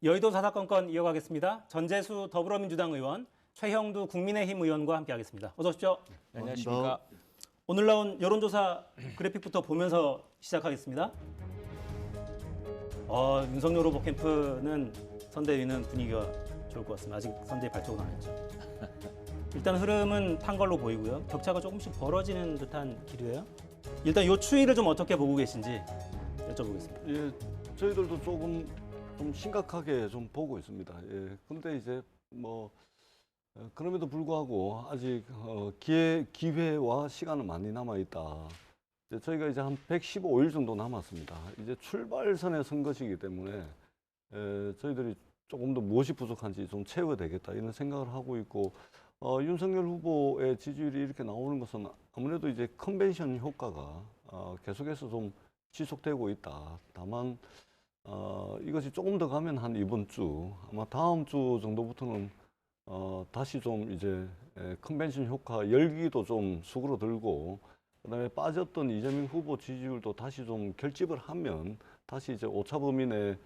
여의도 사사건건 이어가겠습니다. 전재수 더불어민주당 의원, 최형두 국민의힘 의원과 함께하겠습니다. 어서 오십시오. 네, 안녕하십니까. 오늘 나온 여론조사 그래픽부터 보면서 시작하겠습니다. 윤석열 후보 캠프는 선대위는 분위기가 좋을 것 같습니다. 아직 선대위 발족은 안 했죠. 일단 흐름은 탄 걸로 보이고요. 격차가 조금씩 벌어지는 듯한 기류예요. 일단 이 추이를 좀 어떻게 보고 계신지 여쭤보겠습니다. 예, 저희들도 조금 좀 심각하게 좀 보고 있습니다. 예, 근데 이제 뭐 그럼에도 불구하고 아직 기회와 시간은 많이 남아 있다. 저희가 이제 한 115일 정도 남았습니다. 이제 출발선에 선 것이기 때문에 저희들이 조금 더 무엇이 부족한지 좀 채워야 되겠다 이런 생각을 하고 있고, 윤석열 후보의 지지율이 이렇게 나오는 것은 아무래도 이제 컨벤션 효과가 계속해서 좀 지속되고 있다. 다만 이것이 조금 더 가면 한 이번 주, 아마 다음 주 정도부터는 다시 좀 이제 컨벤션 효과 열기도 좀 수그러들고, 그다음에 빠졌던 이재명 후보 지지율도 다시 좀 결집을 하면 다시 이제 오차 범위 내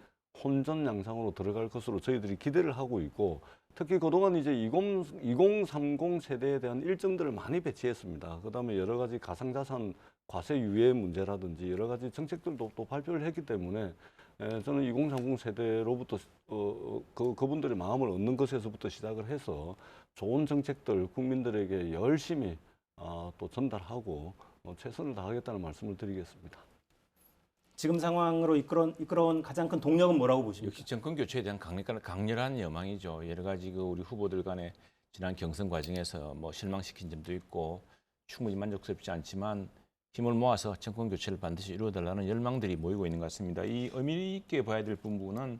혼전 양상으로 들어갈 것으로 저희들이 기대를 하고 있고, 특히 그동안 이제 2030 세대에 대한 일정들을 많이 배치했습니다. 그다음에 여러 가지 가상자산 과세 유예 문제라든지 여러 가지 정책들도 또 발표를 했기 때문에 저는 2030 세대로부터 그분들의 마음을 얻는 것에서부터 시작을 해서 좋은 정책들 국민들에게 열심히 또 전달하고 최선을 다하겠다는 말씀을 드리겠습니다. 지금 상황으로 이끌어온 가장 큰 동력은 뭐라고 보십니까? 역시 정권 교체에 대한 강렬한 여망이죠. 여러 가지 우리 후보들 간의 지난 경선 과정에서 뭐 실망시킨 점도 있고 충분히 만족스럽지 않지만 힘을 모아서 정권 교체를 반드시 이루어달라는 열망들이 모이고 있는 것 같습니다. 이 의미 있게 봐야 될 부분은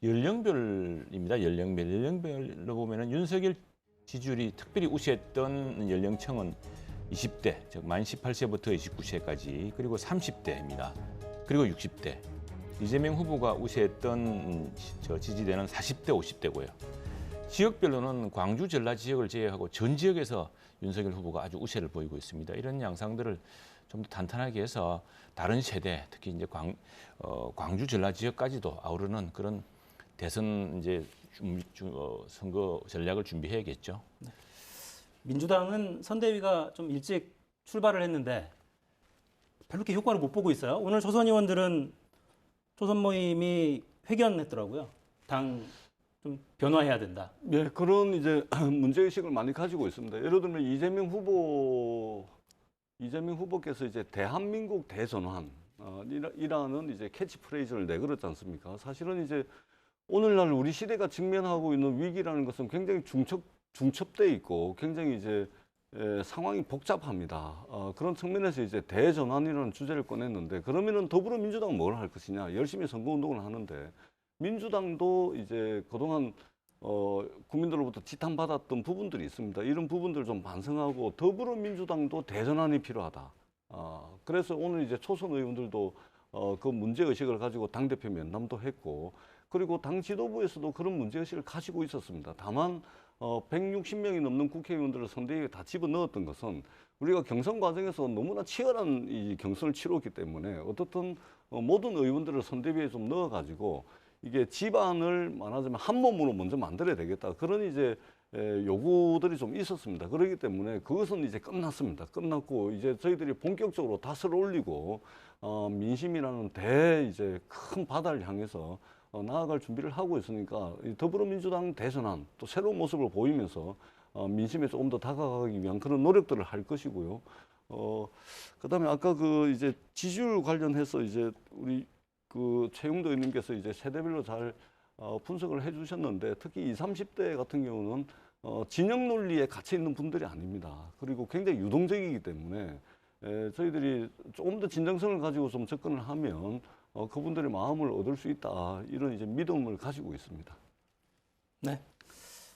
연령별입니다. 연령별로 보면은 윤석열 지지율이 특별히 우세했던 연령층은 20대, 즉 만 18세부터 29세까지, 그리고 30대입니다. 그리고 60대. 이재명 후보가 우세했던 지지대는 40대, 50대고요. 지역별로는 광주, 전라 지역을 제외하고 전 지역에서 윤석열 후보가 아주 우세를 보이고 있습니다. 이런 양상들을 좀 더 탄탄하게 해서 다른 세대, 특히 이제 광주, 전라 지역까지도 아우르는 그런 대선 이제 선거 전략을 준비해야겠죠. 네. 민주당은 선대위가 좀 일찍 출발을 했는데 별로 이렇게 효과를 못 보고 있어요. 오늘 조선 의원들은 조선 모임이 회견했더라고요. 당 좀 변화해야 된다. 네, 그런 이제 문제의식을 많이 가지고 있습니다. 예를 들면 이재명 후보께서 이제 대한민국 대전환 이라는 이제 캐치프레이즈를 내걸었지 않습니까? 사실은 이제 오늘날 우리 시대가 직면하고 있는 위기라는 것은 굉장히 중첩돼 있고 굉장히 이제 상황이 복잡합니다. 그런 측면에서 이제 대전환이라는 주제를 꺼냈는데, 그러면은 더불어민주당은 뭘 할 것이냐? 열심히 선거운동을 하는데, 민주당도 이제 그동안 국민들로부터 지탄받았던 부분들이 있습니다. 이런 부분들 좀 반성하고 더불어민주당도 대전환이 필요하다. 그래서 오늘 이제 초선 의원들도 그 문제의식을 가지고 당대표 면담도 했고, 그리고 당 지도부에서도 그런 문제의식을 가지고 있었습니다. 다만 160명이 넘는 국회의원들을 선대위에 다 집어넣었던 것은 우리가 경선 과정에서 너무나 치열한 이 경선을 치렀기 때문에 어떻든 모든 의원들을 선대위에 좀 넣어가지고 이게 집안을 말하자면 한 몸으로 먼저 만들어야 되겠다. 그런 이제 요구들이 좀 있었습니다. 그렇기 때문에 그것은 이제 끝났습니다. 끝났고 이제 저희들이 본격적으로 닷을 올리고 민심이라는 이제 큰 바다를 향해서 나아갈 준비를 하고 있으니까 더불어민주당 대선안 또 새로운 모습을 보이면서 민심에 조금 더 다가가기 위한 그런 노력들을 할 것이고요. 그다음에 아까 이제 지지율 관련해서 이제 우리 최영도 의원님께서 이제 세대별로 잘 분석을 해주셨는데, 특히 20, 30대 같은 경우는 진영 논리에 갇혀 있는 분들이 아닙니다. 그리고 굉장히 유동적이기 때문에 저희들이 조금 더 진정성을 가지고 좀 접근을 하면 그분들의 마음을 얻을 수 있다, 이런 이제 믿음을 가지고 있습니다. 네.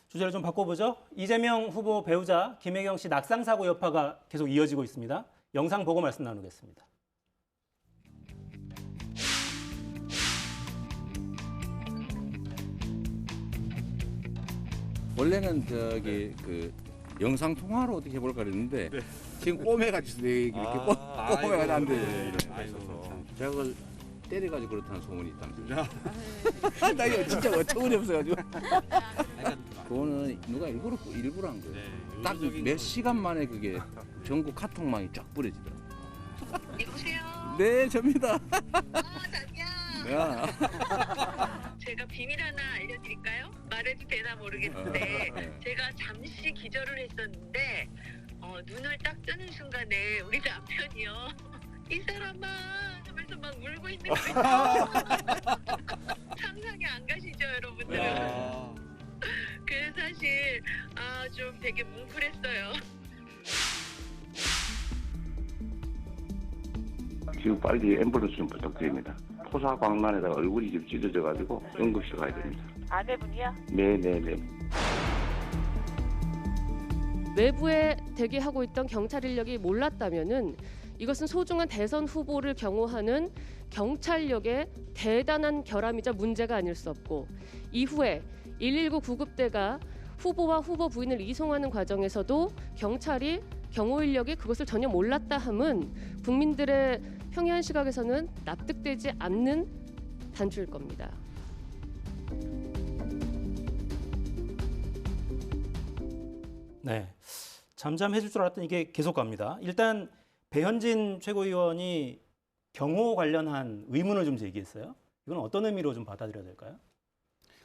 주제를 좀 바꿔보죠. 이재명 후보 배우자 김혜경 씨 낙상 사고 여파가 계속 이어지고 있습니다. 영상 보고 말씀 나누겠습니다. 원래는 영상 통화로 어떻게 해볼까 그랬는데 지금 꼬매가지고 이렇게 꼬매가지고 안 돼. 제가 그걸 때려가지고 그렇다는 소문이 있답니다. 나 이거 진짜 어처구니 없어가지고. 그거는 누가 일부러 한 거예요. 딱 몇 시간 만에 그게 전국 카톡망이 쫙 뿌려지더라고요. 여보세요? 네, 접니다. 자기야. 야. 제가 비밀 하나 알려드릴까요? 말해도 되나 모르겠는데 제가 잠시 기절을 했었는데 눈을 딱 뜨는 순간에 우리 남편이요. 이 사람아 하면서 막 울고 있는 거죠. 상상이 안 가시죠, 여러분들? 그래서 사실 좀 되게 뭉클했어요. 지금 빨리 앰뷸런스 좀 부탁드립니다. 토사광란에다가 얼굴이 좀 찢어져가지고 응급실 가야 됩니다. 아내분이요? 네네네. 외부에 대기하고 있던 경찰 인력이 몰랐다면은 이것은 소중한 대선 후보를 경호하는 경찰력의 대단한 결함이자 문제가 아닐 수 없고, 이후에 119 구급대가 후보와 후보 부인을 이송하는 과정에서도 경찰이 경호 인력이 그것을 전혀 몰랐다 함은 국민들의 평이한 시각에서는 납득되지 않는 단추일 겁니다. 네, 잠잠해질 줄 알았더니 이게 계속 갑니다. 일단 배현진 최고위원이 경호 관련한 의문을 좀 제기했어요. 이건 어떤 의미로 좀 받아들여야 될까요?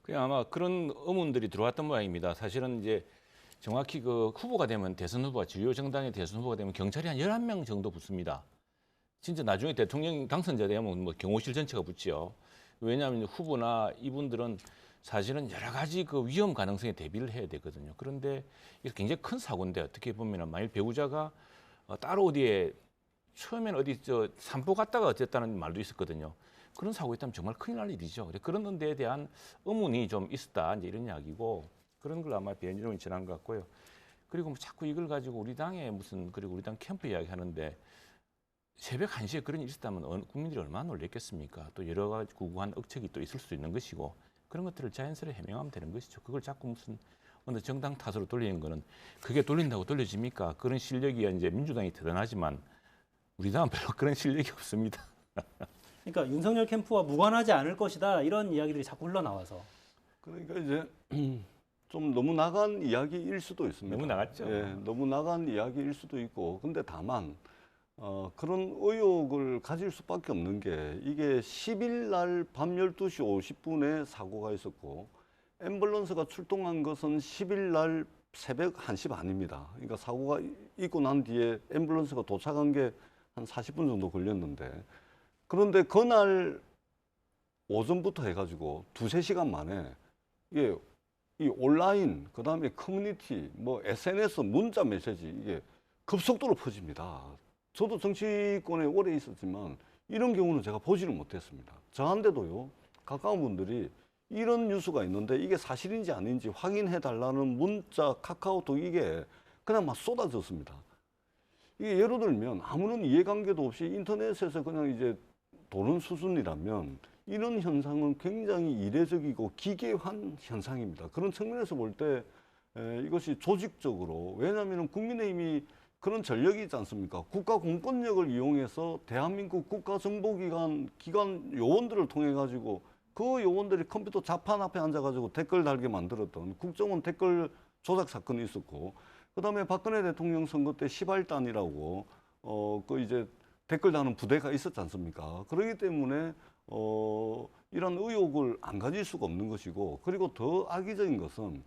그냥 아마 그런 의문들이 들어왔던 모양입니다. 사실은 이제 정확히 그 후보가 되면 대선 후보가 주요 정당의 대선 후보가 되면 경찰이 한 11명 정도 붙습니다. 진짜 나중에 대통령 당선자 되면 뭐 경호실 전체가 붙지요. 왜냐하면 후보나 이분들은 사실은 여러 가지 그 위험 가능성에 대비를 해야 되거든요. 그런데 이게 굉장히 큰 사고인데 어떻게 보면 만일 배우자가 따로 어디에 처음에는 어디 저 산보 갔다가 어쨌다는 말도 있었거든요. 그런 사고 있다면 정말 큰일 날 일이죠. 그런 데에 대한 의문이 좀 있었다 이제 이런 이야기고, 그런 걸 아마 배현진 의원이 전한 것 같고요. 그리고 뭐 자꾸 이걸 가지고 우리 당에 무슨 그리고 우리 당 캠프 이야기 하는데 새벽 1시에 그런 일이 있었다면 국민들이 얼마나 놀랬겠습니까? 또 여러 가지 구구한 억측이 또 있을 수 있는 것이고, 그런 것들을 자연스레 해명하면 되는 것이죠. 그걸 자꾸 무슨 어느 정당 탓으로 돌리는 거는 그게 돌린다고 돌려집니까? 그런 실력이 이제 민주당이 대단하지만 우리 당은 별로 그런 실력이 없습니다. 그러니까 윤석열 캠프와 무관하지 않을 것이다 이런 이야기들이 자꾸 흘러나와서. 그러니까 이제 좀 너무 나간 이야기일 수도 있습니다. 너무 나갔죠. 예, 너무 나간 이야기일 수도 있고, 근데 다만 그런 의혹을 가질 수밖에 없는 게, 이게 10일 날 밤 12시 50분에 사고가 있었고 앰뷸런스가 출동한 것은 10일 날 새벽 1시 반입니다. 그러니까 사고가 있고 난 뒤에 앰뷸런스가 도착한 게 한 40분 정도 걸렸는데, 그런데 그날 오전부터 해가지고 2~3시간 만에 이게 이 온라인, 그다음에 커뮤니티, 뭐 SNS, 문자 메시지 이게 급속도로 퍼집니다. 저도 정치권에 오래 있었지만 이런 경우는 제가 보지를 못했습니다. 저한테도요, 가까운 분들이 이런 뉴스가 있는데 이게 사실인지 아닌지 확인해 달라는 문자, 카카오톡 이게 그냥 막 쏟아졌습니다. 이게 예를 들면 아무런 이해관계도 없이 인터넷에서 그냥 이제 도는 수준이라면 이런 현상은 굉장히 이례적이고 기괴한 현상입니다. 그런 측면에서 볼 때 이것이 조직적으로, 왜냐하면 국민의힘이 그런 전력이 있지 않습니까? 국가 공권력을 이용해서 대한민국 국가정보기관 요원들을 통해 가지고 그 요원들이 컴퓨터 자판 앞에 앉아가지고 댓글 달게 만들었던 국정원 댓글 조작 사건이 있었고, 그다음에 박근혜 대통령 선거 때 시발단이라고 그 이제 댓글 다는 부대가 있었지 않습니까? 그렇기 때문에 이런 의혹을 안 가질 수가 없는 것이고, 그리고 더 악의적인 것은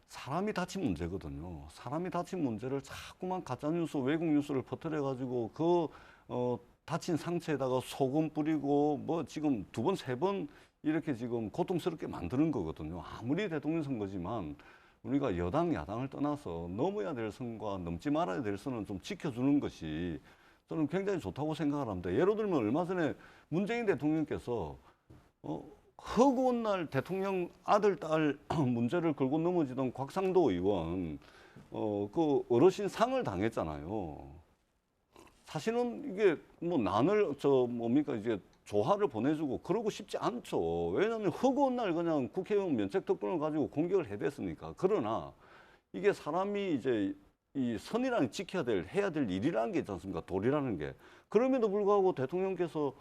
사람이 다친 문제거든요. 사람이 다친 문제를 자꾸만 가짜뉴스, 왜곡뉴스를 퍼뜨려가지고 그 다친 상처에다가 소금 뿌리고 뭐 지금 2번, 3번 이렇게 지금 고통스럽게 만드는 거거든요. 아무리 대통령 선거지만 우리가 여당, 야당을 떠나서 넘어야 될 선과 넘지 말아야 될 선은 좀 지켜주는 것이 저는 굉장히 좋다고 생각을 합니다. 예를 들면 얼마 전에 문재인 대통령께서 허구한 날 대통령 아들, 딸 문제를 걸고 넘어지던 곽상도 의원 그 어르신 상을 당했잖아요. 사실은 이게 뭐 난을 이제 조화를 보내주고 그러고 싶지 않죠. 왜냐하면 허구한 날 그냥 국회의원 면책 특권을 가지고 공격을 해댔으니까. 그러나 이게 사람이 이제 이 선이라는 지켜야 될, 해야 될 일이라는 게 있지 않습니까? 도리라는 게. 그럼에도 불구하고 대통령께서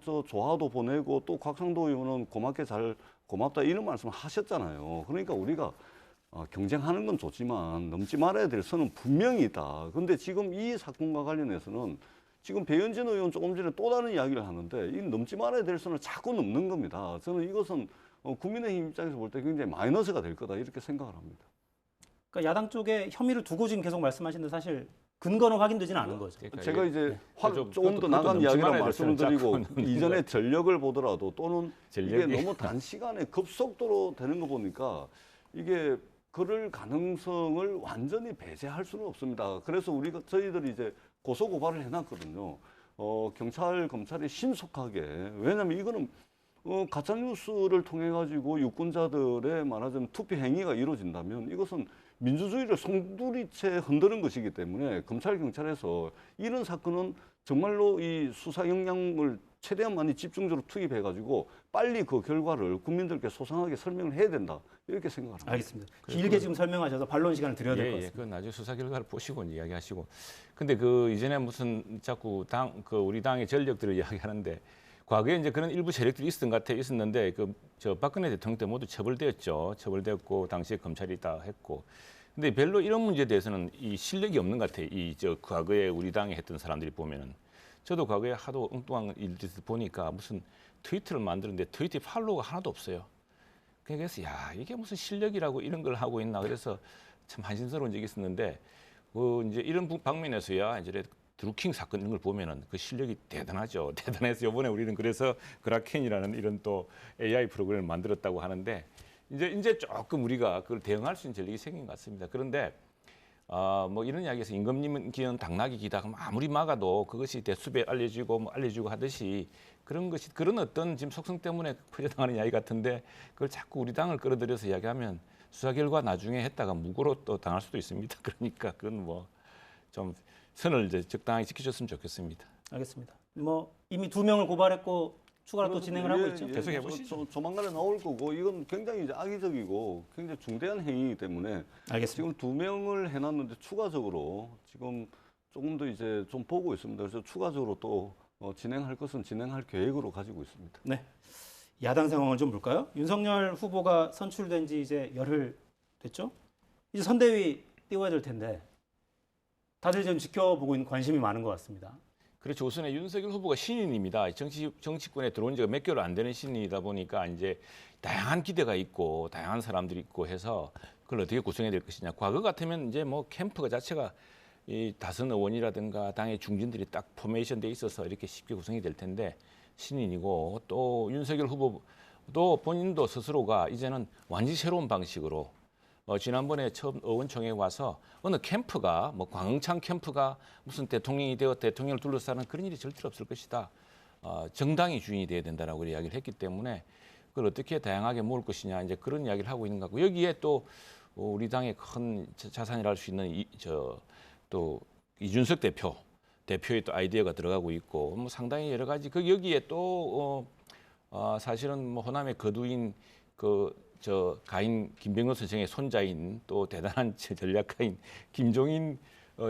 저 조화도 보내고 또 곽상도 의원은 고맙다 이런 말씀을 하셨잖아요. 그러니까 우리가 경쟁하는 건 좋지만 넘지 말아야 될 선은 분명히 있다. 근데 지금 이 사건과 관련해서는 지금 배현진 의원 조금 전에 또 다른 이야기를 하는데 이 넘지 말아야 될 선을 자꾸 넘는 겁니다. 저는 이것은 국민의힘 입장에서 볼 때 굉장히 마이너스가 될 거다 이렇게 생각을 합니다. 그러니까 야당 쪽에 혐의를 두고 지금 계속 말씀하시는데 사실 근거는 확인되지는 않은 거죠. 그러니까 제가 이게 이제 조금 더 그것도 나간 넘지 이야기라 말아야 될 말씀을 선을 드리고 자꾸 넘는 이전에 거예요. 전력을 보더라도 또는 이게 전력이. 너무 단시간에 급속도로 되는 거 보니까 이게 그럴 가능성을 완전히 배제할 수는 없습니다. 그래서 저희들이 이제 고소 고발을 해놨거든요. 경찰, 검찰이 신속하게 왜냐하면 이거는 가짜 뉴스를 통해 가지고 유권자들의 말하자면 투표 행위가 이루어진다면 이것은 민주주의를 송두리째 흔드는 것이기 때문에 검찰 경찰에서 이런 사건은 정말로 이 수사 역량을 최대한 많이 집중적으로 투입해 가지고 빨리 그 결과를 국민들께 소상하게 설명을 해야 된다 이렇게 생각합니다. 알겠습니다. 길게 지금 설명하셔서 반론 시간을 드려야 될 것 예, 같습니다. 그 나중에 수사 결과를 보시고 이야기하시고. 근데 이전에 무슨 자꾸 우리 당의 전력들을 이야기하는데 과거에 이제 그런 일부 세력들이 있었는데 저 박근혜 대통령 때 모두 처벌되었죠. 처벌되었고 당시에 검찰이 다 했고. 근데 별로 이런 문제에 대해서는 이 실력이 없는 것 같아요. 과거에 우리 당에 했던 사람들이 보면은. 저도 과거에 하도 엉뚱한 일들 보니까 무슨 트위터를 만드는데 트위터에 팔로워가 하나도 없어요. 그래서 야 이게 무슨 실력이라고 이런 걸 하고 있나 그래서 참 한심스러운 적이 있었는데 이제 이런 방면에서야 이제 드루킹 사건 이런 걸 보면은 그 실력이 대단하죠. 대단해서 이번에 우리는 그래서 그라켄이라는 이런 또 AI 프로그램을 만들었다고 하는데 이제 조금 우리가 그걸 대응할 수 있는 전력이 생긴 것 같습니다. 그런데 뭐 이런 이야기에서 임금님 기는 당나귀 기다 그럼 아무리 막아도 그것이 대수배 알려지고 하듯이 그런 어떤 지금 속성 때문에 퍼져나가는 이야기 같은데 그걸 자꾸 우리 당을 끌어들여서 이야기하면 수사 결과 나중에 했다가 무고로 또 당할 수도 있습니다. 그러니까 그건 뭐 좀 선을 이제 적당히 지켜줬으면 좋겠습니다. 알겠습니다. 뭐 이미 2명을 고발했고 추가로 또 진행을 하고 있죠. 계속 해보시죠. 조만간에 나올 거고 이건 굉장히 이제 악의적이고 굉장히 중대한 행위이기 때문에 알겠습니다. 지금 2명을 해놨는데 추가적으로 지금 조금 더 이제 좀 보고 있습니다. 그래서 추가적으로 또 진행할 것은 진행할 계획으로 가지고 있습니다. 네. 야당 상황을 좀 볼까요? 윤석열 후보가 선출된 지 이제 열흘 됐죠? 이제 선대위 띄워야 될 텐데 다들 좀 지켜보고 있는 관심이 많은 것 같습니다. 그렇죠. 우선에 윤석열 후보가 신인입니다. 정치권에 들어온 지가 몇 개월 안 되는 신인이다 보니까 이제 다양한 기대가 있고 다양한 사람들이 있고 해서 그걸 어떻게 구성해야 될 것이냐. 과거 같으면 이제 뭐 캠프가 자체가 이 다선 의원이라든가 당의 중진들이 딱 포메이션 돼 있어서 이렇게 쉽게 구성이 될 텐데 신인이고 또 윤석열 후보도 본인도 스스로가 이제는 완전히 새로운 방식으로 지난번에 처음 의원총회에 와서 어느 캠프가 뭐 광흥창 캠프가 무슨 대통령이 되어 대통령을 둘러싸는 그런 일이 절대로 없을 것이다. 정당이 주인이 돼야 된다라고 이야기를 했기 때문에 그걸 어떻게 다양하게 모을 것이냐 이제 그런 이야기를 하고 있는 것 같고 여기에 또 우리 당의 큰 자산이라 할 수 있는 또 이준석 대표의 또 아이디어가 들어가고 있고 뭐 상당히 여러 가지 여기에 또 사실은 뭐 호남의 거두인 가인 김병호 선생의 손자인 또 대단한 전략가인 김종인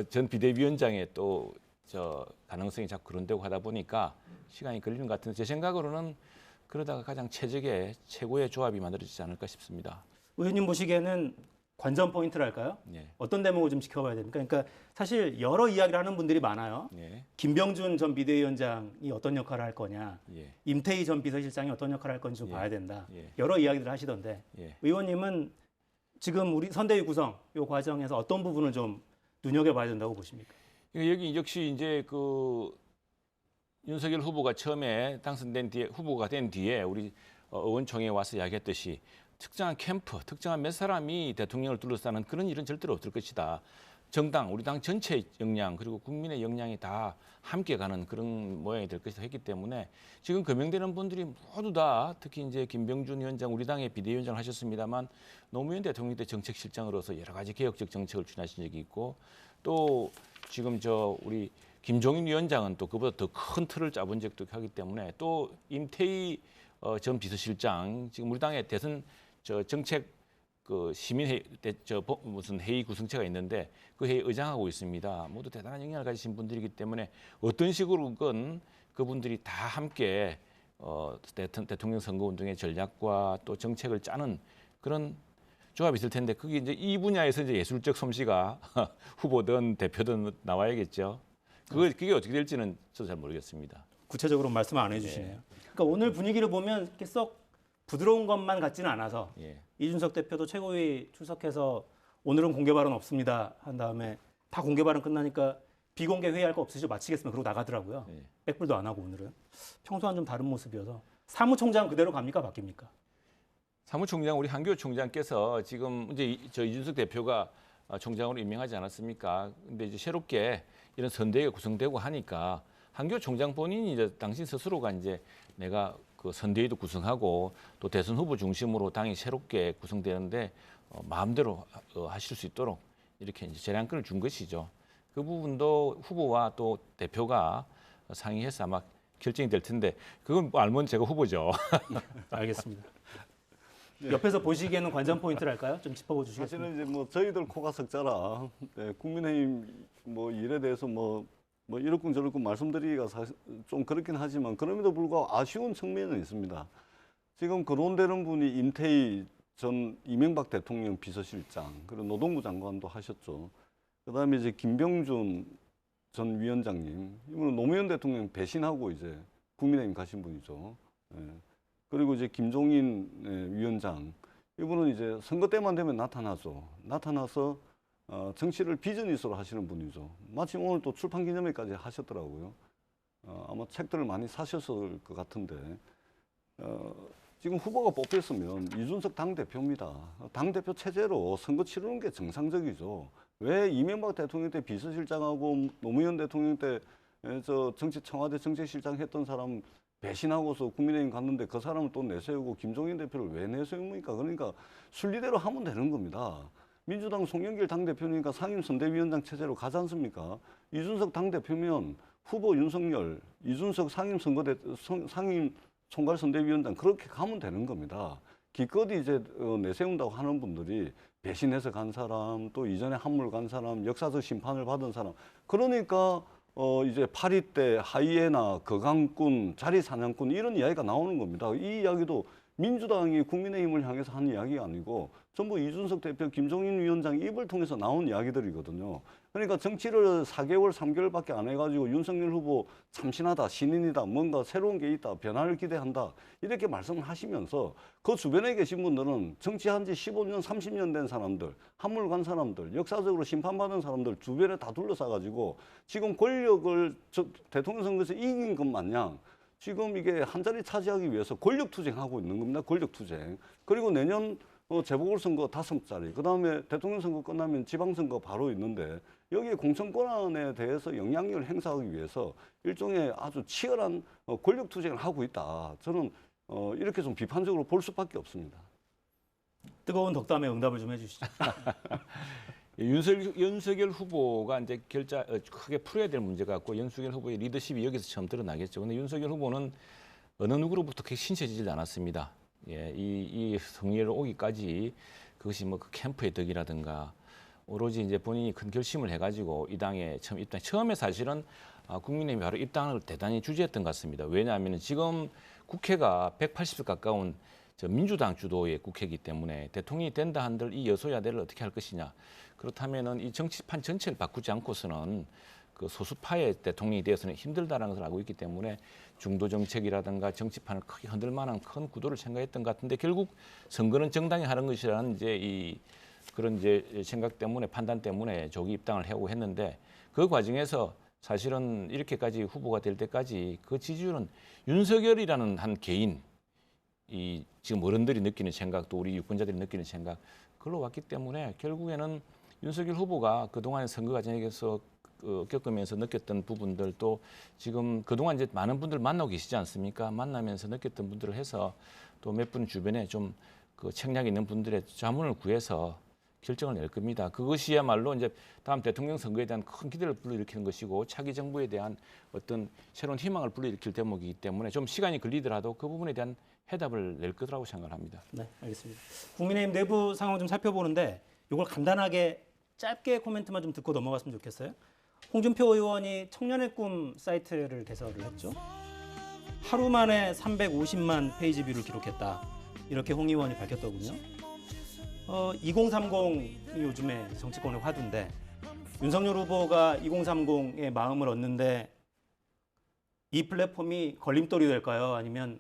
전 비대위원장의 또 가능성이 자꾸 그런다고 하다 보니까 시간이 걸리는 것 같은데 제 생각으로는 그러다가 가장 최고의 조합이 만들어지지 않을까 싶습니다. 의원님 보시기에는 관전 포인트랄까요? 예. 어떤 대목을 좀 지켜봐야 됩니까? 그러니까 사실 여러 이야기를 하는 분들이 많아요. 예. 김병준 전 비대위원장이 어떤 역할을 할 거냐, 예. 임태희 전 비서실장이 어떤 역할을 할 건지 좀 예. 봐야 된다. 예. 여러 이야기들을 하시던데 예. 의원님은 지금 우리 선대위 구성 이 과정에서 어떤 부분을 좀 눈여겨봐야 된다고 보십니까? 여기 역시 이제 윤석열 후보가 처음에 후보가 된 뒤에 우리 의원총회에 와서 이야기했듯이 특정한 캠프, 특정한 몇 사람이 대통령을 둘러싸는 그런 일은 절대로 없을 것이다. 정당, 우리 당 전체의 역량 그리고 국민의 역량이 다 함께 가는 그런 모양이 될 것이다 했기 때문에 지금 거명되는 분들이 모두 다 특히 이제 김병준 위원장 우리 당의 비대위원장을 하셨습니다만 노무현 대통령 때 정책실장으로서 여러 가지 개혁적 정책을 추진하신 적이 있고 또 지금 우리 김종인 위원장은 또 그보다 더 큰 틀을 짜본 적도 하기 때문에 또 임태희 전 비서실장 지금 우리 당의 대선 정책 시민회의 무슨 회의 구성체가 있는데 그 회의 의장하고 있습니다. 모두 대단한 역량을 가지신 분들이기 때문에 어떤 식으로건 그분들이 다 함께 대통령 선거운동의 전략과 또 정책을 짜는 그런 조합이 있을 텐데 그게 이제 이 분야에서 이제 예술적 솜씨가 후보든 대표든 나와야겠죠. 그게 어떻게 될지는 저도 잘 모르겠습니다. 구체적으로 말씀 안 해주시네요. 그러니까 오늘 분위기를 보면 이렇게 썩 부드러운 것만 같지는 않아서 예. 이준석 대표도 최고위 출석해서 오늘은 공개 발언 없습니다 한 다음에 다 공개 발언 끝나니까 비공개 회의할 거 없으시죠? 마치겠습니다. 그러고 나가더라고요. 예. 백불도 안 하고 오늘은. 평소와는 좀 다른 모습이어서 사무총장 그대로 갑니까? 바뀝니까? 사무총장 우리 한교호 총장께서 지금 이제 저 이준석 대표가 총장으로 임명하지 않았습니까? 근데 이제 새롭게 이런 선대위가 구성되고 하니까 한교호 총장 본인이 이제 당신 스스로가 이제 내가 그 선대위도 구성하고 또 대선 후보 중심으로 당이 새롭게 구성되는데 마음대로 하실 수 있도록 이렇게 이제 재량권을 준 것이죠. 그 부분도 후보와 또 대표가 상의해서 아마 결정이 될 텐데 그건 뭐 알면 제가 후보죠. 알겠습니다. 옆에서 보시기에는 관전 포인트랄까요? 좀 짚어보 주시겠습니까? 사실은 이제 뭐 저희들 코가 석자라 국민의힘 뭐 일에 대해서 뭐 이렇군 말씀드리기가 사실 좀 그렇긴 하지만 그럼에도 불구하고 아쉬운 측면은 있습니다. 지금 거론되는 분이 임태희 전 이명박 대통령 비서실장 그리고 노동부 장관도 하셨죠. 그다음에 이제 김병준 전 위원장님 이분은 노무현 대통령 배신하고 이제 국민의힘 가신 분이죠. 예. 그리고 이제 김종인 위원장 이분은 이제 선거 때만 되면 나타나서 정치를 비즈니스로 하시는 분이죠. 마침 오늘 또 출판 기념회까지 하셨더라고요. 아마 책들을 많이 사셨을 것 같은데 지금 후보가 뽑혔으면 이준석 당대표입니다. 당대표 체제로 선거 치르는 게 정상적이죠. 왜 이명박 대통령 때 비서실장하고 노무현 대통령 때 저 청와대 정책실장 했던 사람 배신하고서 국민의힘 갔는데 그 사람을 또 내세우고 김종인 대표를 왜 내세웁니까? 그러니까 순리대로 하면 되는 겁니다. 민주당 송영길 당대표니까 상임선대위원장 체제로 가지 않습니까? 이준석 당대표면 후보 윤석열, 이준석 상임 총괄선대위원장 그렇게 가면 되는 겁니다. 기껏이 이제 내세운다고 하는 분들이 배신해서 간 사람, 또 이전에 한물 간 사람, 역사적 심판을 받은 사람. 그러니까 이제 파리 때 하이에나, 거강꾼, 자리사냥꾼 이런 이야기가 나오는 겁니다. 이 이야기도 민주당이 국민의힘을 향해서 하는 이야기가 아니고 전부 이준석 대표, 김종인 위원장 입을 통해서 나온 이야기들이거든요. 그러니까 정치를 4개월, 3개월밖에 안 해가지고 윤석열 후보 참신하다, 신인이다, 뭔가 새로운 게 있다, 변화를 기대한다 이렇게 말씀을 하시면서 그 주변에 계신 분들은 정치한 지 15년, 30년 된 사람들, 한물 간 사람들, 역사적으로 심판받은 사람들 주변에 다 둘러싸가지고 지금 권력을 대통령 선거에서 이긴 것 마냥 지금 이게 한 자리 차지하기 위해서 권력 투쟁하고 있는 겁니다. 권력 투쟁. 그리고 내년 재보궐선거 5자리, 그다음에 대통령 선거 끝나면 지방선거 바로 있는데 여기에 공천권에 대해서 영향력을 행사하기 위해서 일종의 아주 치열한 권력 투쟁을 하고 있다. 저는 이렇게 좀 비판적으로 볼 수밖에 없습니다. 뜨거운 덕담에 응답을 좀 해주시죠. 윤석열 후보가 이제 크게 풀어야 될 문제 같고 윤석열 후보의 리더십이 여기서 처음 드러나겠죠. 근데 윤석열 후보는 어느 누구로부터 그렇게 신세지지 않았습니다. 예, 이 승리를 오기까지 그것이 뭐 그 캠프의 덕이라든가 오로지 이제 본인이 큰 결심을 해가지고 이 당에 처음에 사실은 국민의힘이 바로 입당을 대단히 주저했던 것 같습니다. 왜냐하면 지금 국회가 180석 가까운 민주당 주도의 국회이기 때문에 대통령이 된다 한들 이 여소야대를 어떻게 할 것이냐. 그렇다면은 이 정치판 전체를 바꾸지 않고서는 그 소수파의 대통령이 되어서는 힘들다는 것을 알고 있기 때문에 중도 정책이라든가 정치판을 크게 흔들 만한 큰 구도를 생각했던 것 같은데 결국 선거는 정당이 하는 것이라는 이제 그런 이제 생각 때문에 판단 때문에 조기 입당을 하고 했는데 그 과정에서 사실은 이렇게까지 후보가 될 때까지 그 지지율은 윤석열이라는 한 개인 이 지금 어른들이 느끼는 생각 또 우리 유권자들이 느끼는 생각 그걸로 왔기 때문에 결국에는 윤석열 후보가 그동안의 선거 과정에서 겪으면서 느꼈던 부분들 또 지금 그동안 이제 많은 분들 만나고 계시지 않습니까? 만나면서 느꼈던 분들을 해서 또 몇 분 주변에 좀 그 책략 있는 분들의 자문을 구해서 결정을 낼 겁니다. 그것이야말로 이제 다음 대통령 선거에 대한 큰 기대를 불러일으키는 것이고 차기 정부에 대한 어떤 새로운 희망을 불러일으킬 대목이기 때문에 좀 시간이 걸리더라도 그 부분에 대한 해답을 낼 거라고 생각합니다. 네, 알겠습니다. 국민의힘 내부 상황 좀 살펴보는데 이걸 간단하게 짧게 코멘트만 좀 듣고 넘어갔으면 좋겠어요. 홍준표 의원이 청년의 꿈 사이트를 개설을 했죠. 하루 만에 350만 페이지 뷰를 기록했다. 이렇게 홍 의원이 밝혔더군요. 2030이 요즘에 정치권의 화두인데 윤석열 후보가 2030의 마음을 얻는데 이 플랫폼이 걸림돌이 될까요? 아니면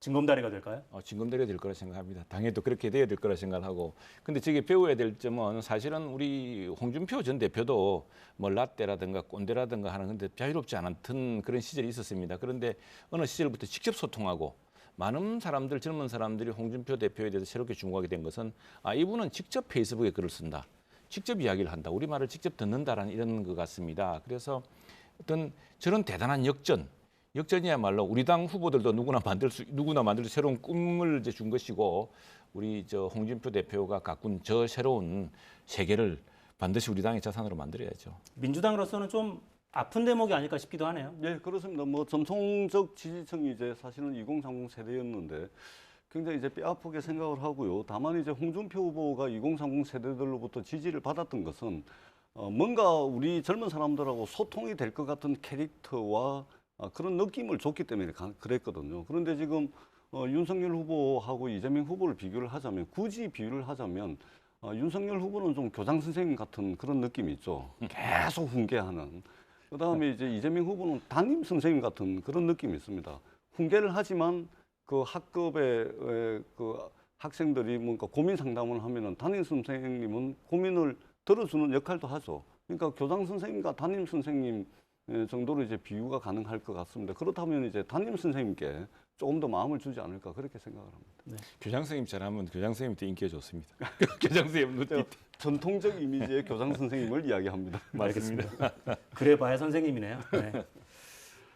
징검다리가 될까요? 징검다리가 될 거라 생각합니다. 당연히 또 그렇게 돼야 될 거라 생각하고. 근데 저게 배워야 될 점은 사실은 우리 홍준표 전 대표도 뭐 라떼라든가 꼰대라든가 하는 근데 자유롭지 않았던 그런 시절이 있었습니다. 그런데 어느 시절부터 직접 소통하고 많은 사람들, 젊은 사람들이 홍준표 대표에 대해서 새롭게 주목하게 된 것은 이분은 직접 페이스북에 글을 쓴다. 직접 이야기를 한다. 우리 말을 직접 듣는다라는 이런 것 같습니다. 그래서 어떤 저런 대단한 역전이야말로 우리 당 후보들도 누구나 만들 수 새로운 꿈을 이제 준 것이고 우리 홍준표 대표가 가꾼 저 새로운 세계를 반드시 우리 당의 자산으로 만들어야죠. 민주당으로서는 좀 아픈 대목이 아닐까 싶기도 하네요. 네, 그렇습니다. 뭐 전통적 지지층이 이제 사실은 2030 세대였는데 굉장히 이제 뼈아프게 생각을 하고요. 다만 이제 홍준표 후보가 2030 세대들로부터 지지를 받았던 것은 뭔가 우리 젊은 사람들하고 소통이 될 것 같은 캐릭터와 그런 느낌을 줬기 때문에 그랬거든요. 그런데 지금 윤석열 후보하고 이재명 후보를 비교를 하자면 굳이 비교를 하자면 윤석열 후보는 좀 교장 선생님 같은 그런 느낌이 있죠. 계속 훈계하는. 그다음에 이제 이재명 후보는 담임 선생님 같은 그런 느낌이 있습니다. 훈계를 하지만 그 학급의 그 학생들이 뭔가 고민 상담을 하면은 담임 선생님은 고민을 들어주는 역할도 하죠. 그러니까 교장 선생님과 담임 선생님 정도로 이제 비유가 가능할 것 같습니다. 그렇다면 이제 담임 선생님께 조금 더 마음을 주지 않을까 그렇게 생각을 합니다. 네. 교장 선생님 잘하면 교장 선생님한테 인기가 좋습니다. 교장 선생님 전통적 이미지의 교장 선생님을 이야기합니다. 알겠습니다. 그래봐야 선생님이네요. 네.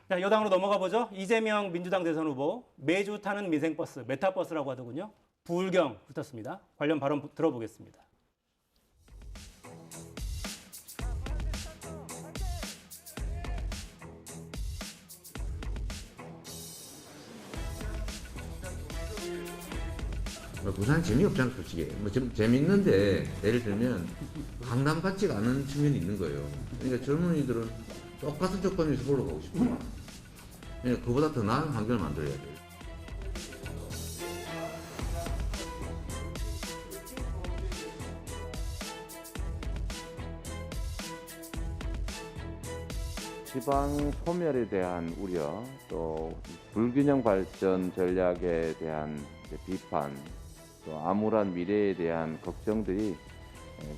자, 여당으로 넘어가 보죠. 이재명 민주당 대선 후보 매주 타는 민생버스 메타버스라고 하더군요. 부울경 붙었습니다. 관련 발언 들어보겠습니다. 부산 재미없잖아 솔직히. 뭐 좀 재밌는데 예를 들면 강남 같지가 않은 측면이 있는 거예요. 그러니까 젊은이들은 똑같은 조건에서 보러 가고 싶어요. 그러니까 그보다 더 나은 환경을 만들어야 돼요. 지방 소멸에 대한 우려, 또 불균형 발전 전략에 대한 비판, 또 암울한 미래에 대한 걱정들이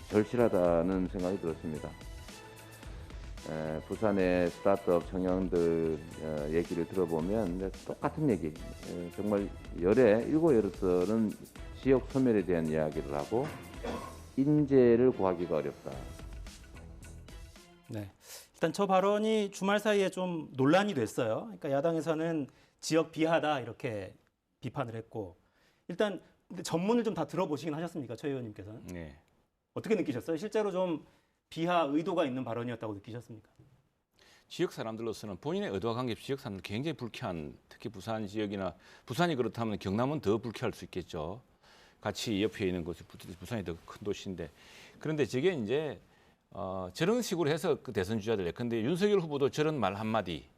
절실하다는 생각이 들었습니다. 부산의 스타트업 청년들 얘기를 들어보면 똑같은 얘기, 정말 일곱 열에서는 지역 소멸에 대한 이야기를 하고 인재를 구하기가 어렵다. 네, 일단 저 발언이 주말 사이에 좀 논란이 됐어요. 그러니까 야당에서는 지역 비하다 이렇게 비판을 했고 일단 근데 전문을 좀 다 들어보시긴 하셨습니까? 최 의원님께서는. 네. 어떻게 느끼셨어요? 실제로 좀 비하 의도가 있는 발언이었다고 느끼셨습니까? 지역 사람들로서는 본인의 의도와 관계없이 지역 사람들 굉장히 불쾌한, 특히 부산 지역이나 부산이 그렇다면 경남은 더 불쾌할 수 있겠죠. 같이 옆에 있는 곳이 부산이 더 큰 도시인데 그런데 저게 이제 저런 식으로 해서 그 대선 주자들 예컨대 윤석열 후보도 저런 말 한마디.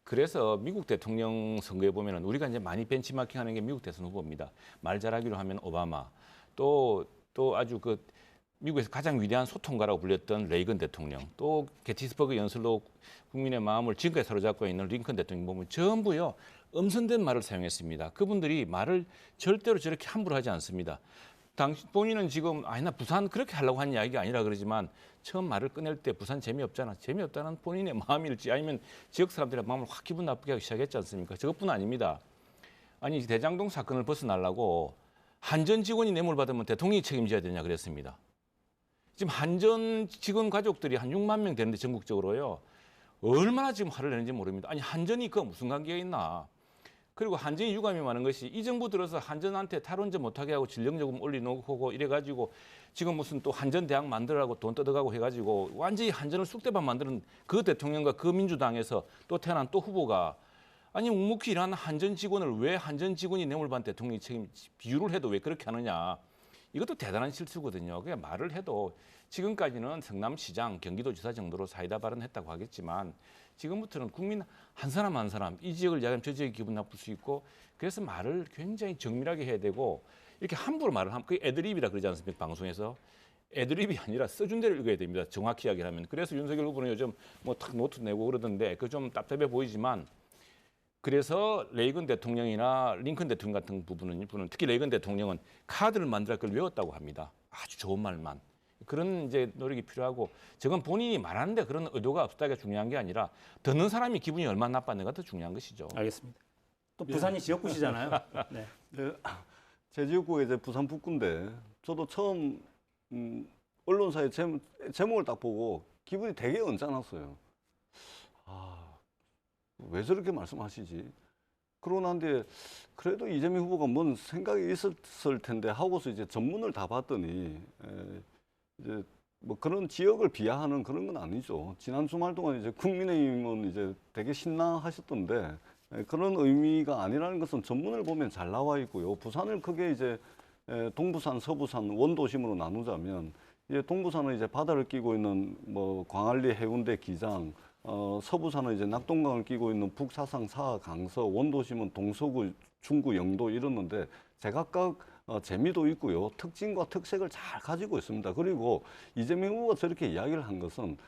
그래서 미국 대통령 선거에 보면은 우리가 이제 많이 벤치마킹하는 게 미국 대선 후보입니다. 말 잘하기로 하면 오바마, 또 아주 그 미국에서 가장 위대한 소통가라고 불렸던 레이건 대통령, 또 게티스버그 연설로 국민의 마음을 지금까지 사로잡고 있는 링컨 대통령 보면 전부요 엄선된 말을 사용했습니다. 그분들이 말을 절대로 저렇게 함부로 하지 않습니다. 본인은 지금 나 부산 그렇게 하려고 한 이야기가 아니라 그러지만 처음 말을 꺼낼 때 부산 재미없잖아. 재미없다는 본인의 마음일지 아니면 지역 사람들의 마음을 확 기분 나쁘게 하기 시작했지 않습니까? 저것뿐 아닙니다. 아니 대장동 사건을 벗어나려고 한전 직원이 뇌물 받으면 대통령이 책임져야 되냐 그랬습니다. 지금 한전 직원 가족들이 한 6만 명 되는데 전국적으로요. 얼마나 지금 화를 내는지 모릅니다. 아니 한전이 그 무슨 관계가 있나. 그리고 한전이 유감이 많은 것이 이 정부 들어서 한전한테 탈원전 못하게 하고 진령요금 올려놓고 이래가지고 지금 무슨 또 한전대학 만들라고 돈 뜯어가고 해가지고 완전히 한전을 쑥대밭 만드는 그 대통령과 그 민주당에서 또 태어난 또 후보가 아니 묵묵히 일하는 한전 직원을 왜 한전 직원이 뇌물 받은 대통령이 책임 비유를 해도 왜 그렇게 하느냐. 이것도 대단한 실수거든요. 그냥 말을 해도 지금까지는 성남시장, 경기도지사 정도로 사이다 발언했다고 하겠지만 지금부터는 국민 한 사람 한 사람 이 지역을 이야기하면 저 지역이 기분 나쁠 수 있고 그래서 말을 굉장히 정밀하게 해야 되고 이렇게 함부로 말을 하면 그게 애드립이라 그러지 않습니까? 방송에서. 애드립이 아니라 써준 대로 읽어야 됩니다. 정확히 이야기를 하면. 그래서 윤석열 후보는 요즘 뭐 탁 노트 내고 그러던데 그거 좀 답답해 보이지만 그래서 레이건 대통령이나 링컨 대통령 같은 부분은 특히 레이건 대통령은 카드를 만들어 그걸 외웠다고 합니다. 아주 좋은 말만. 그런 이제 노력이 필요하고 저건 본인이 말하는데 그런 의도가 없다가 중요한 게 아니라 듣는 사람이 기분이 얼마나 나빴는가 더 중요한 것이죠. 알겠습니다. 또 부산이 지역구시잖아요. 네. 네, 제 지역구가 이제 부산 북구인데 저도 처음 언론사의 제목을 딱 보고 기분이 되게 언짢았어요. 왜 저렇게 말씀하시지? 그러고 난 뒤에 그래도 이재명 후보가 뭔 생각이 있었을 텐데 하고서 이제 전문을 다 봤더니 이제 뭐 그런 지역을 비하하는 그런 건 아니죠. 지난 주말 동안 이제 국민의힘은 이제 되게 신나하셨던데 그런 의미가 아니라는 것은 전문을 보면 잘 나와 있고요. 부산을 크게 이제 동부산, 서부산 원도심으로 나누자면 이제 동부산은 이제 바다를 끼고 있는 뭐 광안리 해운대 기장, 서부산은 이제 낙동강을 끼고 있는 북사상, 사, 강서, 원도심은 동서구, 중구, 영도 이러는데 제각각 재미도 있고요. 특징과 특색을 잘 가지고 있습니다. 그리고 이재명 후보가 저렇게 이야기를 한 것은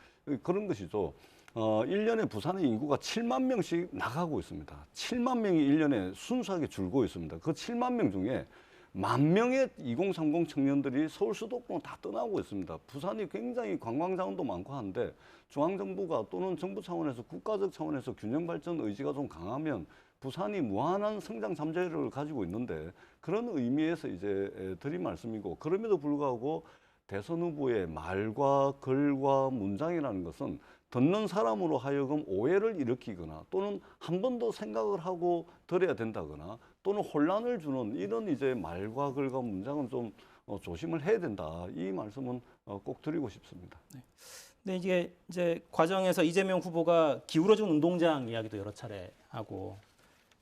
그런 것이죠. 1년에 부산의 인구가 7만 명씩 나가고 있습니다. 7만 명이 1년에 순수하게 줄고 있습니다. 그 7만 명 중에 10,000명의 2030 청년들이 서울 수도권을 다 떠나고 있습니다. 부산이 굉장히 관광 자원도 많고 한데 중앙정부가 또는 정부 차원에서 국가적 차원에서 균형 발전 의지가 좀 강하면 부산이 무한한 성장 잠재력을 가지고 있는데 그런 의미에서 이제 드린 말씀이고 그럼에도 불구하고 대선 후보의 말과 글과 문장이라는 것은 듣는 사람으로 하여금 오해를 일으키거나 또는 한 번 더 생각을 하고 들어야 된다거나 또는 혼란을 주는 이런 이제 말과 글과 문장은 좀 조심을 해야 된다. 이 말씀은 꼭 드리고 싶습니다. 네. 근데 이게 이제 과정에서 이재명 후보가 기울어진 운동장 이야기도 여러 차례 하고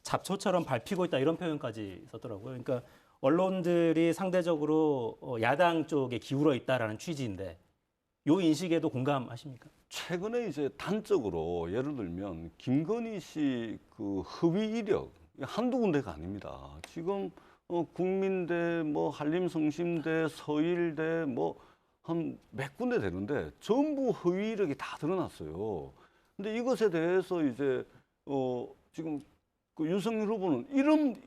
잡초처럼 밟히고 있다 이런 표현까지 썼더라고요. 그러니까 언론들이 상대적으로 야당 쪽에 기울어 있다라는 취지인데 이 인식에도 공감하십니까? 최근에 이제 단적으로 예를 들면 김건희 씨 그 허위 이력 한두 군데가 아닙니다. 지금 국민대, 뭐 한림성심대, 서일대 뭐 한 몇 군데 되는데 전부 허위 이력이 다 드러났어요. 근데 이것에 대해서 이제 지금 그 윤석열 후보는 이런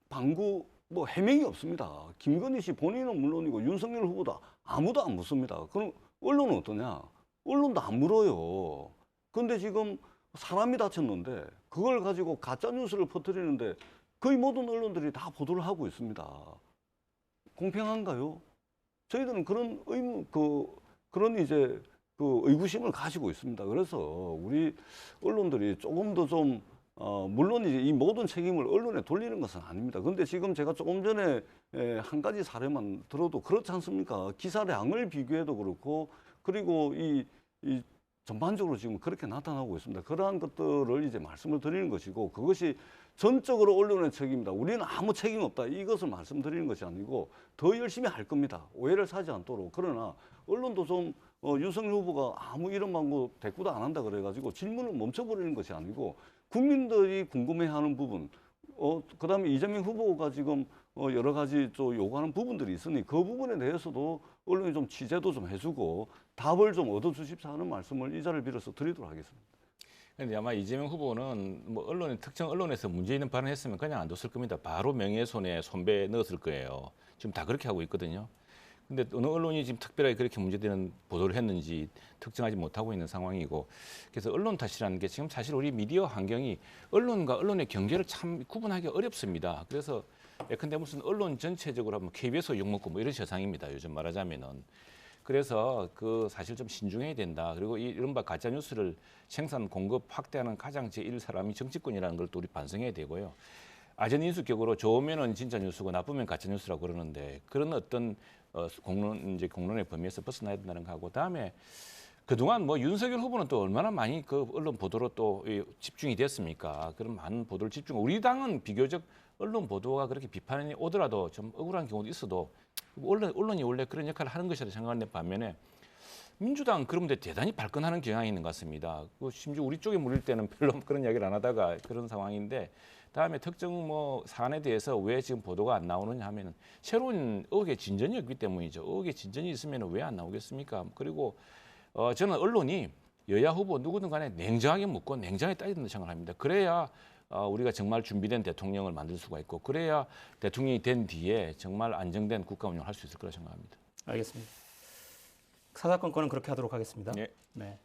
방구 뭐 해명이 없습니다. 김건희 씨 본인은 물론이고 윤석열 후보도 아무도 안 묻습니다. 그럼 언론은 어떠냐? 언론도 안 물어요. 근데 지금 사람이 다쳤는데 그걸 가지고 가짜 뉴스를 퍼뜨리는데 거의 모든 언론들이 다 보도를 하고 있습니다. 공평한가요? 저희들은 그런 그런 이제 그 의구심을 가지고 있습니다. 그래서 우리 언론들이 조금 더 좀 물론 이제 이 모든 책임을 언론에 돌리는 것은 아닙니다. 근데 지금 제가 조금 전에 한 가지 사례만 들어도 그렇지 않습니까? 기사량을 비교해도 그렇고 그리고 이 전반적으로 지금 그렇게 나타나고 있습니다. 그러한 것들을 이제 말씀을 드리는 것이고 그것이 전적으로 언론의 책임이다. 우리는 아무 책임 없다. 이것을 말씀드리는 것이 아니고 더 열심히 할 겁니다. 오해를 사지 않도록. 그러나 언론도 좀 윤석열 후보가 아무 이런 방구 대꾸도 안 한다 그래가지고 질문을 멈춰버리는 것이 아니고 국민들이 궁금해하는 부분, 그다음에 이재명 후보가 지금 여러 가지 좀 요구하는 부분들이 있으니 그 부분에 대해서도 언론이 좀 취재도 좀 해주고 답을 좀 얻어주십사 하는 말씀을 이 자리를 빌어서 드리도록 하겠습니다. 그런데 아마 이재명 후보는 뭐 언론의 특정 언론에서 문제 있는 발언했으면 그냥 안 뒀을 겁니다. 바로 명예훼손에 손배 넣었을 거예요. 지금 다 그렇게 하고 있거든요. 근데 어느 언론이 지금 특별하게 그렇게 문제되는 보도를 했는지 특정하지 못하고 있는 상황이고 그래서 언론 탓이라는 게 지금 사실 우리 미디어 환경이 언론과 언론의 경계를 참 구분하기 어렵습니다. 그래서 예컨대 무슨 언론 전체적으로 하면 KBS 욕먹고 뭐 이런 세상입니다. 요즘 말하자면은. 그래서 그 사실 좀 신중해야 된다. 그리고 이른바 가짜 뉴스를 생산 공급 확대하는 가장 제1 사람이 정치권이라는 걸 또 우리 반성해야 되고요. 아전인수격으로 좋으면은 진짜 뉴스고 나쁘면 가짜 뉴스라고 그러는데 그런 어떤 공론의 범위에서 벗어나야 된다는 거하고 그다음에 그동안 뭐 윤석열 후보는 또 얼마나 많이 그 언론 보도로 또 집중이 됐습니까? 그런 많은 보도를 우리 당은 비교적 언론 보도가 그렇게 비판이 오더라도 좀 억울한 경우도 있어도 언론이 원래 그런 역할을 하는 것이라 생각하는 반면에 민주당 그런 데 대단히 발끈하는 경향이 있는 것 같습니다. 심지어 우리 쪽에 물릴 때는 별로 그런 이야기를 안 하다가 그런 상황인데 다음에 특정 뭐 사안에 대해서 왜 지금 보도가 안 나오느냐 하면은 새로운 의혹의 진전이 없기 때문이죠. 의혹의 진전이 있으면 왜 안 나오겠습니까? 그리고 저는 언론이 여야 후보 누구든 간에 냉정하게 묻고 냉정하게 따져야 된다고 생각합니다. 그래야 우리가 정말 준비된 대통령을 만들 수가 있고 그래야 대통령이 된 뒤에 정말 안정된 국가 운영을 할 수 있을 거라 생각합니다. 알겠습니다. 사사건건은 그렇게 하도록 하겠습니다. 네. 네.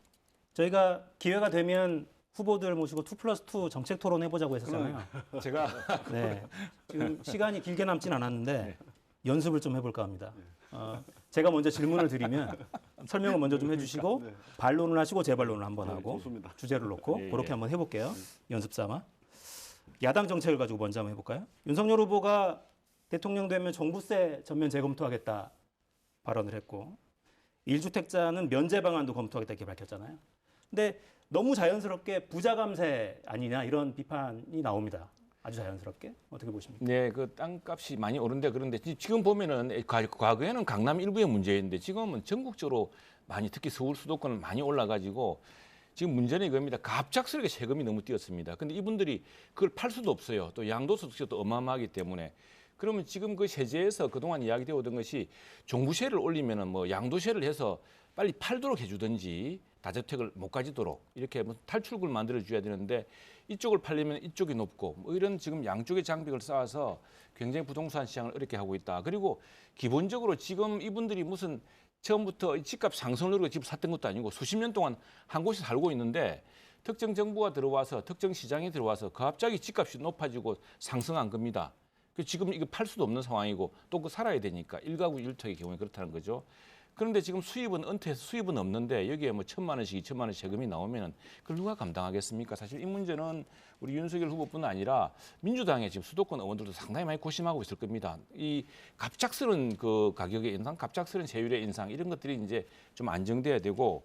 저희가 기회가 되면 후보들 모시고 2+2 정책 토론 해보자고 했었잖아요. 제가 네. 지금 시간이 길게 남진 않았는데 연습을 좀 해볼까 합니다. 제가 먼저 질문을 드리면 설명을 먼저 좀 해주시고 반론을 하시고 재반론을 한번 하고 좋습니다. 주제를 놓고 예, 그렇게 예. 한번 해볼게요. 연습 삼아. 야당 정책을 가지고 먼저 한번 해볼까요? 윤석열 후보가 대통령 되면 종부세 전면 재검토하겠다 발언을 했고 1주택자는 면제 방안도 검토하겠다 이렇게 밝혔잖아요. 근데 너무 자연스럽게 부자 감세 아니냐 이런 비판이 나옵니다. 아주 자연스럽게 어떻게 보십니까? 네, 그 땅값이 많이 오른데 그런데 지금 보면은 과거에는 강남 일부의 문제였는데 지금은 전국적으로 많이 특히 서울 수도권은 많이 올라가지고 지금 문제는 이겁니다. 갑작스럽게 세금이 너무 뛰었습니다. 근데 이분들이 그걸 팔 수도 없어요. 또 양도소득세도 또 어마어마하기 때문에 그러면 지금 그 세제에서 그동안 이야기되어 오던 것이 종부세를 올리면은 뭐 양도세를 해서 빨리 팔도록 해주든지 다주택을 못 가지도록 이렇게 뭐 탈출구를 만들어 줘야 되는데 이쪽을 팔려면 이쪽이 높고 뭐 이런 지금 양쪽의 장벽을 쌓아서 굉장히 부동산 시장을 어렵게 하고 있다. 그리고 기본적으로 지금 이분들이 무슨 처음부터 집값 상승을 누리고 집 샀던 것도 아니고 수십 년 동안 한 곳에 살고 있는데 특정 정부가 들어와서 특정 시장이 들어와서 갑자기 집값이 높아지고 상승한 겁니다. 지금 이거 팔 수도 없는 상황이고 또 그 살아야 되니까 1가구 1토의 경우에 그렇다는 거죠. 그런데 지금 수입은 은퇴해서 수입은 없는데 여기에 뭐 1,000만 원씩 2,000만 원 세금이 나오면은 그걸 누가 감당하겠습니까? 사실 이 문제는 우리 윤석열 후보뿐 아니라 민주당의 지금 수도권 의원들도 상당히 많이 고심하고 있을 겁니다. 이 갑작스런 그 가격의 인상, 갑작스런 세율의 인상 이런 것들이 이제 좀 안정돼야 되고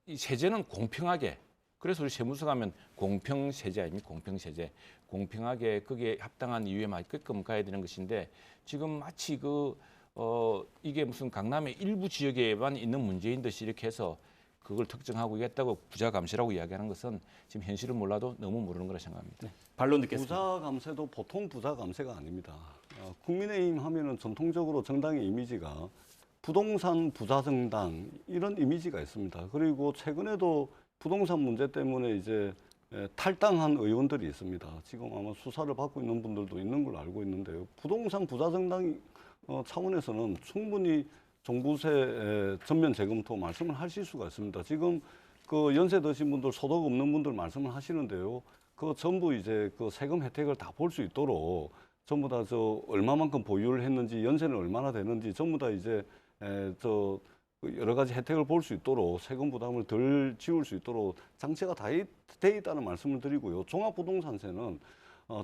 이 세제는 공평하게 그래서 우리 세무서 가면 공평세제 아닙니까? 공평세제. 공평하게 거기에 합당한 이유에 맞게끔 가야 되는 것인데 지금 마치 이게 무슨 강남의 일부 지역에만 있는 문제인 듯이 이렇게 해서 그걸 특정하고 있다고 부자 감세라고 이야기하는 것은 지금 현실을 몰라도 너무 모르는 거라 생각합니다. 네. 반론 듣겠습니다. 부자 감세도 보통 부자 감세가 아닙니다. 국민의힘 하면은 전통적으로 정당의 이미지가 부동산 부자 정당 이런 이미지가 있습니다. 그리고 최근에도 부동산 문제 때문에 이제 탈당한 의원들이 있습니다. 지금 아마 수사를 받고 있는 분들도 있는 걸로 알고 있는데요. 부동산 부자 정당 차원에서는 충분히 종부세 전면 재검토 말씀을 하실 수가 있습니다. 지금 그 연세 드신 분들, 소득 없는 분들 말씀을 하시는데요. 그 전부 이제 그 세금 혜택을 다 볼 수 있도록 전부 다 얼마만큼 보유를 했는지, 연세는 얼마나 되는지 전부 다 이제 여러 가지 혜택을 볼 수 있도록 세금 부담을 덜 지울 수 있도록 장치가 다 돼 있다는 말씀을 드리고요. 종합부동산세는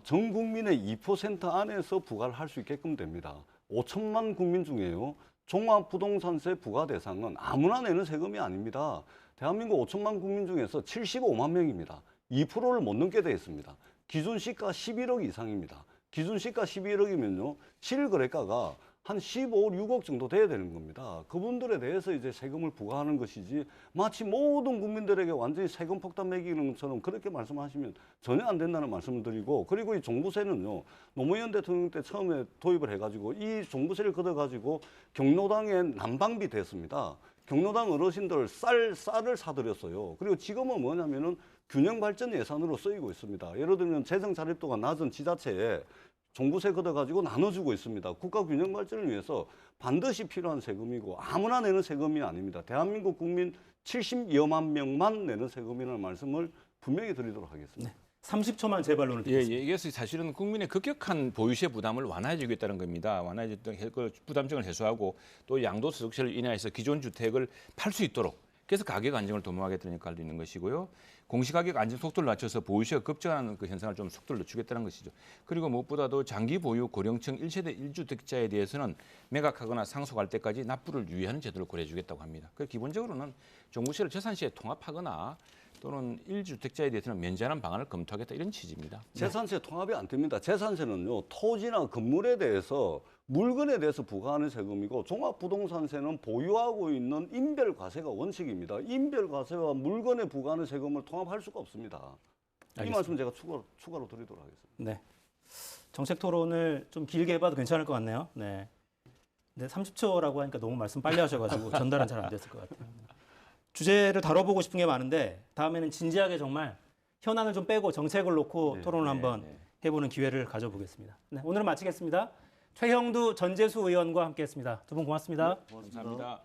전 국민의 2% 안에서 부과를 할 수 있게끔 됩니다. 5천만 국민 중에요. 종합부동산세 부과 대상은 아무나 내는 세금이 아닙니다. 대한민국 5천만 국민 중에서 75만 명입니다. 2%를 못 넘게 돼 있습니다. 기준 시가 11억 이상입니다. 기준 시가 11억이면요. 실거래가가 한 15, 6억 정도 돼야 되는 겁니다. 그분들에 대해서 이제 세금을 부과하는 것이지 마치 모든 국민들에게 완전히 세금 폭탄 매기는 것처럼 그렇게 말씀하시면 전혀 안 된다는 말씀을 드리고 그리고 이 종부세는요. 노무현 대통령 때 처음에 도입을 해가지고 이 종부세를 걷어가지고 경로당에 난방비 됐습니다. 경로당 어르신들 쌀을 사드렸어요. 그리고 지금은 뭐냐면은 균형 발전 예산으로 쓰이고 있습니다. 예를 들면 재정 자립도가 낮은 지자체에 종부세 걷어가지고 나눠주고 있습니다. 국가 균형 발전을 위해서 반드시 필요한 세금이고 아무나 내는 세금이 아닙니다. 대한민국 국민 70여만 명만 내는 세금이라는 말씀을 분명히 드리도록 하겠습니다. 네. 30초만 재반론을 듣겠습니다. 이게 사실은 국민의 급격한 보유세 부담을 완화해주겠다는 겁니다. 완화해줬던 부담증을 해소하고 또 양도소득세를 인하해서 기존 주택을 팔 수 있도록 그래서 가격 안정을 도모하겠다는 역할도 있는 것이고요. 공시가격 안정 속도를 낮춰서 보유세가 급증하는 그 현상을 좀 속도를 늦추겠다는 것이죠. 그리고 무엇보다도 장기 보유 고령층 1세대 1주택자에 대해서는 매각하거나 상속할 때까지 납부를 유예하는 제도를 고려해 주겠다고 합니다. 그 기본적으로는 종부세를 재산세에 통합하거나 또는 1주택자에 대해서는 면제하는 방안을 검토하겠다 이런 취지입니다. 재산세 통합이 안 됩니다. 재산세는요, 토지나 건물에 대해서 물건에 대해서 부과하는 세금이고 종합부동산세는 보유하고 있는 인별과세가 원칙입니다. 인별과세와 물건에 부과하는 세금을 통합할 수가 없습니다. 이 알겠습니다. 말씀 제가 추가로 드리도록 하겠습니다. 네. 정책 토론을 좀 길게 해봐도 괜찮을 것 같네요. 네. 근데 30초라고 하니까 너무 말씀 빨리 하셔가지고 전달은 잘 안 됐을 것 같아요. 주제를 다뤄보고 싶은 게 많은데 다음에는 진지하게 정말 현안을 좀 빼고 정책을 놓고 토론을 한번 해보는 기회를 가져보겠습니다. 네, 오늘은 마치겠습니다. 최형두 전재수 의원과 함께했습니다. 두 분 고맙습니다. 감사합니다.